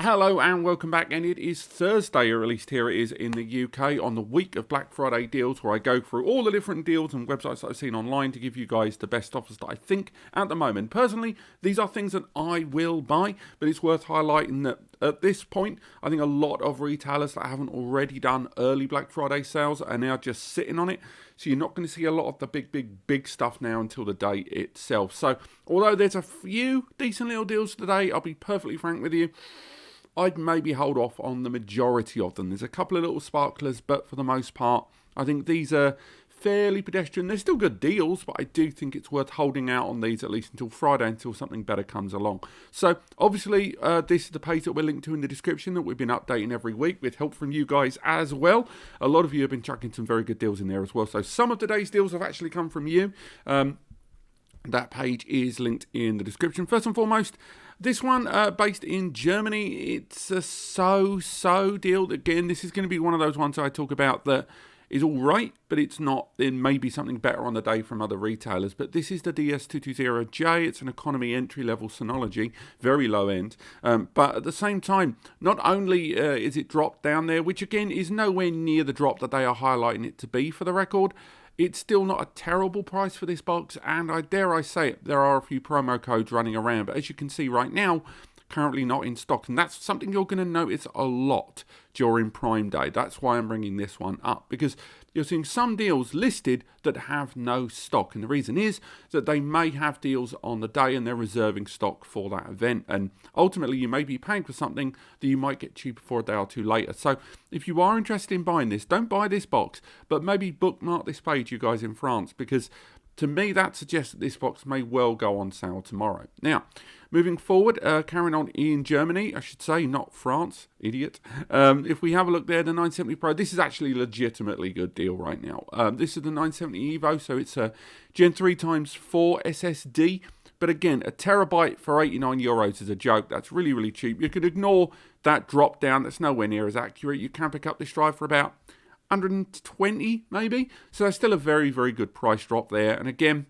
Hello and welcome back, and it is Thursday, or at least here it is in the UK, on the week of Black Friday deals, where I go through all the different deals and websites that I've seen online to give you guys the best offers that I think at the moment. Personally, these are things that I will buy, but it's worth highlighting that at this point, I think a lot of retailers that haven't already done early Black Friday sales are now just sitting on it. So you're not going to see a lot of the big stuff now until the day itself. So although there's a few decent little deals today, I'll be perfectly frank with you, I'd maybe hold off on the majority of them. There's a couple of little sparklers, but for the most part, I think these are fairly pedestrian. They're still good deals, but I do think it's worth holding out on these at least until Friday, until something better comes along. So obviously, this is the page that we're linked to in the description that we've been updating every week with help from you guys as well. A lot of you have been chucking some very good deals in there as well. So some of today's deals have actually come from you. That page is linked in the description. First and foremost, this one based in Germany, it's a so-so deal. Again, this is going to be one of those ones I talk about that is all right, but it's not. There may be something better on the day from other retailers. But this is the DS220j. It's an economy entry-level Synology, very low end. But at the same time, not only is it dropped down there, which again is nowhere near the drop that they are highlighting it to be for the record, it's still not a terrible price for this box, and I dare say it, there are a few promo codes running around, but as you can see right now, currently not in stock, and that's something you're going to notice a lot during Prime Day. That's why I'm bringing this one up, because you're seeing some deals listed that have no stock, and the reason is that they may have deals on the day and they're reserving stock for that event, and ultimately you may be paying for something that you might get cheaper for a day or two later. So if you are interested in buying this, don't buy this box, but maybe bookmark this page, you guys in France, because to me, that suggests that this box may well go on sale tomorrow. Now, moving forward, carrying on in Germany, I should say, not France, idiot. If we have a look there, the 970 Pro, this is actually a legitimately good deal right now. This is the 970 Evo, so it's a Gen 3 x 4 SSD. But again, a terabyte for €89 is a joke. That's really, really cheap. You could ignore that drop down. That's nowhere near as accurate. You can pick up this drive for about 120 maybe, so that's still a very, very good price drop there. And again,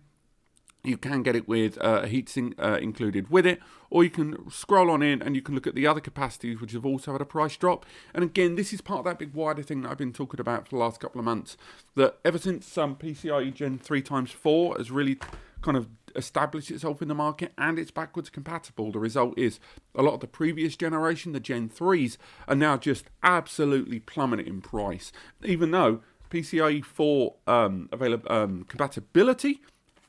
you can get it with a heatsink included with it, or you can scroll on in and you can look at the other capacities which have also had a price drop. And again, this is part of that big wider thing that I've been talking about for the last couple of months, that ever since PCIe Gen 3 x 4 has really kind of established itself in the market and it's backwards compatible, the result is a lot of the previous generation, the Gen 3s, are now just absolutely plummeting in price, even though PCIe 4 compatibility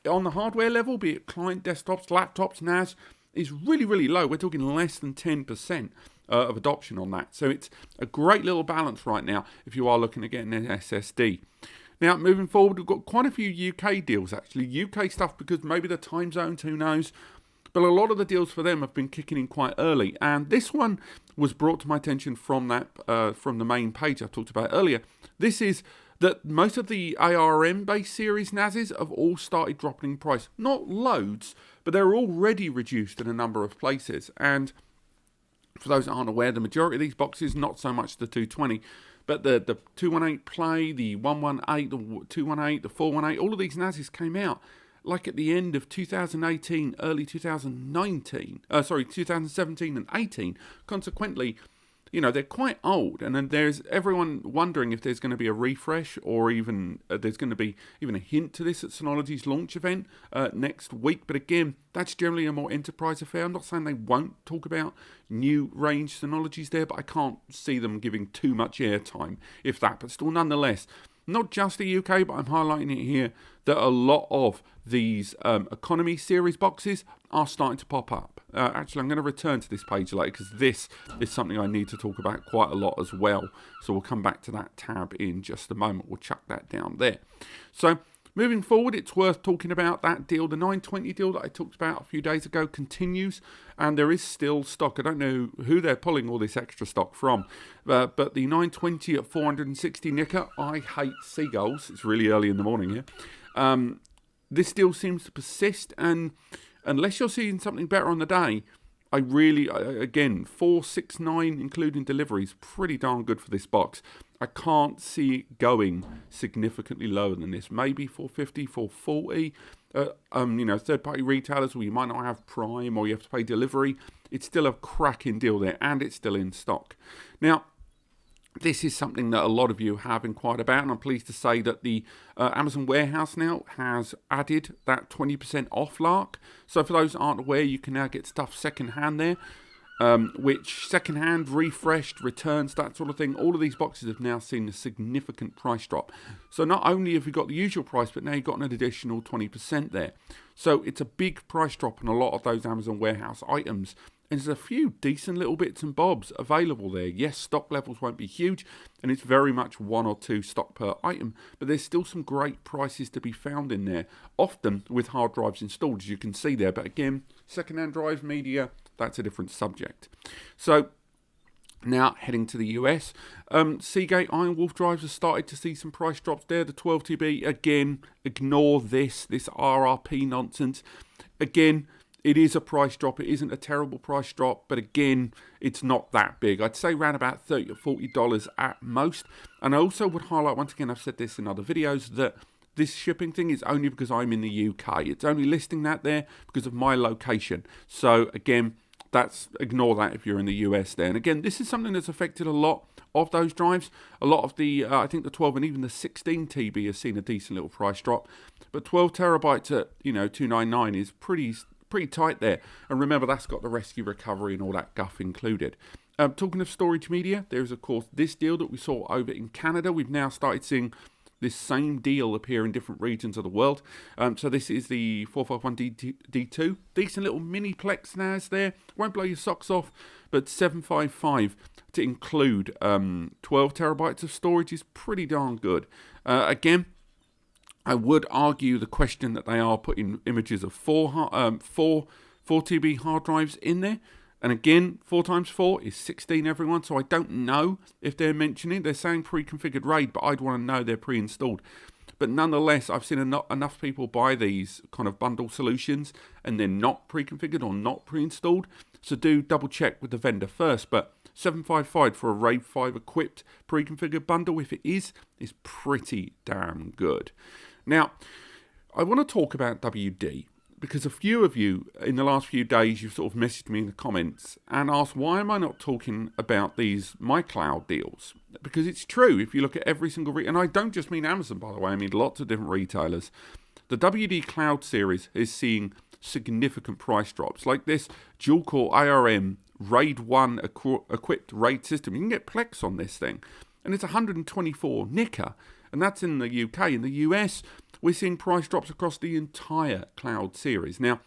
on the hardware level, be it client desktops, laptops, NAS, is really, really low. We're talking less than 10% of adoption on that. So it's a great little balance right now if you are looking at getting an SSD. Now, moving forward, we've got quite a few UK deals, actually. UK stuff because maybe the time zones, who knows. But a lot of the deals for them have been kicking in quite early. And this one was brought to my attention from the main page I talked about earlier. This is that most of the ARM-based series NASs have all started dropping in price. Not loads, but they're already reduced in a number of places. And for those that aren't aware, the majority of these boxes, not so much the 220, but the 218 Play, the 118, the 218, the 418, all of these NASs came out like at the end of 2018, early 2017 and 18. Consequently, you know, they're quite old, and then there's everyone wondering if there's going to be a refresh or even there's going to be even a hint to this at Synology's launch event next week. But again, that's generally a more enterprise affair. I'm not saying they won't talk about new range Synologies there, but I can't see them giving too much airtime, if that. But still, nonetheless, not just the UK, but I'm highlighting it here, that a lot of these economy series boxes are starting to pop up. Actually, I'm going to return to this page later because this is something I need to talk about quite a lot as well. So we'll come back to that tab in just a moment. We'll chuck that down there. So moving forward, it's worth talking about that deal. The 920 deal that I talked about a few days ago continues, and there is still stock. I don't know who they're pulling all this extra stock from, but the 920 at 460 Nicker, I hate seagulls. It's really early in the morning here. This deal seems to persist, and unless you're seeing something better on the day, again, 469 including deliveries, pretty darn good for this box. I can't see it going significantly lower than this. Maybe 450, 440. third-party retailers where you might not have Prime or you have to pay delivery, it's still a cracking deal there, and it's still in stock. Now, this is something that a lot of you have inquired about, and I'm pleased to say that the Amazon warehouse now has added that 20% off lark. So for those that aren't aware, you can now get stuff secondhand there, which secondhand, refreshed, returns, that sort of thing. All of these boxes have now seen a significant price drop. So not only have you got the usual price, but now you've got an additional 20% there. So it's a big price drop on a lot of those Amazon warehouse items. And there's a few decent little bits and bobs available there. Yes, stock levels won't be huge, and it's very much 1 or 2 stock per item, but there's still some great prices to be found in there, often with hard drives installed, as you can see there. But again, second-hand drive media, that's a different subject. So now heading to the US, Seagate Iron Wolf drives have started to see some price drops there. The 12 TB, again, ignore this RRP nonsense. Again, it is a price drop. It isn't a terrible price drop, but again, it's not that big. I'd say around about $30 or $40 at most. And I also would highlight, once again, I've said this in other videos, that this shipping thing is only because I'm in the UK. It's only listing that there because of my location. So again, ignore that if you're in the US there. And again, this is something that's affected a lot of those drives. A lot of the, I think the 12 and even the 16 TB has seen a decent little price drop. But 12 terabytes at, $299 is pretty tight there. And remember, that's got the rescue recovery and all that guff included. Talking of storage media, there's of course this deal that we saw over in Canada. We've now started seeing this same deal appear in different regions of the world. So this is the 451D2. Decent little mini Plex NAS there. Won't blow your socks off, but 755 to include 12 terabytes of storage is pretty darn good. Again, I would argue the question that they are putting images of 4 TB hard drives in there. And again, 4 times 4 is 16, everyone. So I don't know if they're mentioning. They're saying pre-configured RAID, but I'd want to know they're pre-installed. But nonetheless, I've seen enough people buy these kind of bundle solutions and they're not pre-configured or not pre-installed. So do double check with the vendor first. But 755 for a RAID 5 equipped pre-configured bundle, if it is pretty damn good. Now, I want to talk about WD because a few of you in the last few days, you've sort of messaged me in the comments and asked, why am I not talking about these MyCloud deals? Because it's true, if you look at every single, and I don't just mean Amazon, by the way, I mean lots of different retailers. The WD Cloud series is seeing significant price drops, like this dual-core ARM RAID 1 equipped RAID system. You can get Plex on this thing, and it's 124 Nika. And that's in the UK. In the US, we're seeing price drops across the entire Cloud series. Now,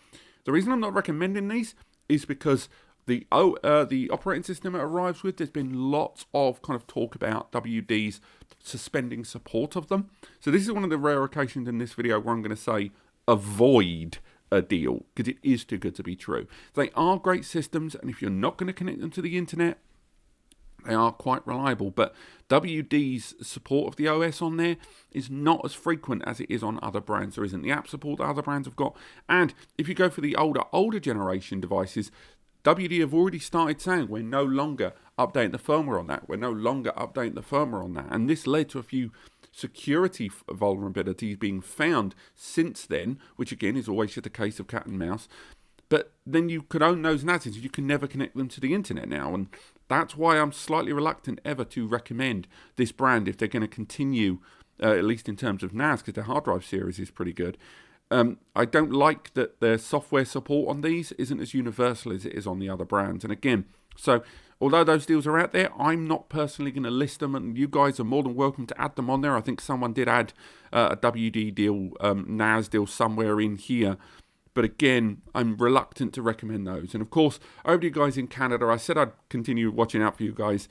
the reason I'm not recommending these is because the operating system it arrives with, there's been lots of kind of talk about WD's suspending support of them. So this is one of the rare occasions in this video where I'm going to say avoid a deal, because it is too good to be true. They are great systems, and if you're not going to connect them to the internet, they are quite reliable, but WD's support of the OS on there is not as frequent as it is on other brands. There isn't the app support that other brands have got. And if you go for the older generation devices, WD have already started saying we're no longer updating the firmware on that. We're no longer updating the firmware on that. And this led to a few security vulnerabilities being found since then, which again is always just a case of cat and mouse. But then you could own those NASs, you can never connect them to the internet now. And that's why I'm slightly reluctant ever to recommend this brand if they're going to continue, at least in terms of NAS, because their hard drive series is pretty good. I don't like that their software support on these isn't as universal as it is on the other brands. And again, so although those deals are out there, I'm not personally going to list them, and you guys are more than welcome to add them on there. I think someone did add a WD deal, NAS deal somewhere in here. But again, I'm reluctant to recommend those. And of course, over to you guys in Canada, I said I'd continue watching out for you guys.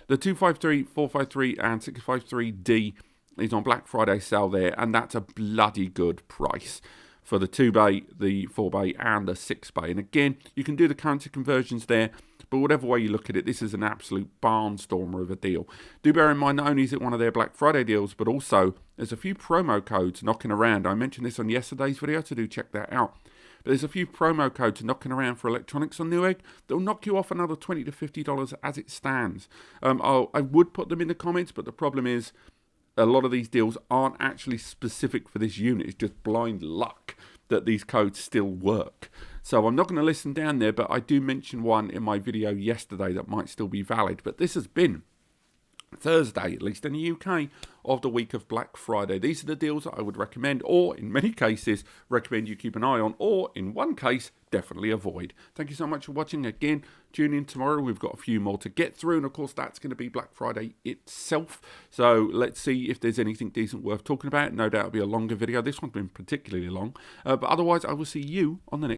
The 253, 453 and 653D is on Black Friday sale there, and that's a bloody good price for the 2-bay, the 4-bay and the 6-bay. And again, you can do the currency conversions there, but whatever way you look at it, this is an absolute barnstormer of a deal. Do bear in mind, not only is it one of their Black Friday deals, but also there's a few promo codes knocking around. I mentioned this on yesterday's video, so do check that out. But there's a few promo codes knocking around for electronics on Newegg that will knock you off another $20 to $50 as it stands. I would put them in the comments, but the problem is a lot of these deals aren't actually specific for this unit. It's just blind luck. that these codes still work. So I'm not going to list them down there, but I do mention one in my video yesterday that might still be valid. But this has been Thursday, at least in the UK, of the week of Black Friday. These are the deals that I would recommend, or in many cases, recommend you keep an eye on, or in one case, definitely avoid. Thank you so much for watching. Again, tune in tomorrow. We've got a few more to get through, and of course, that's going to be Black Friday itself. So let's see if there's anything decent worth talking about. No doubt it'll be a longer video. This one's been particularly long. But otherwise, I will see you on the next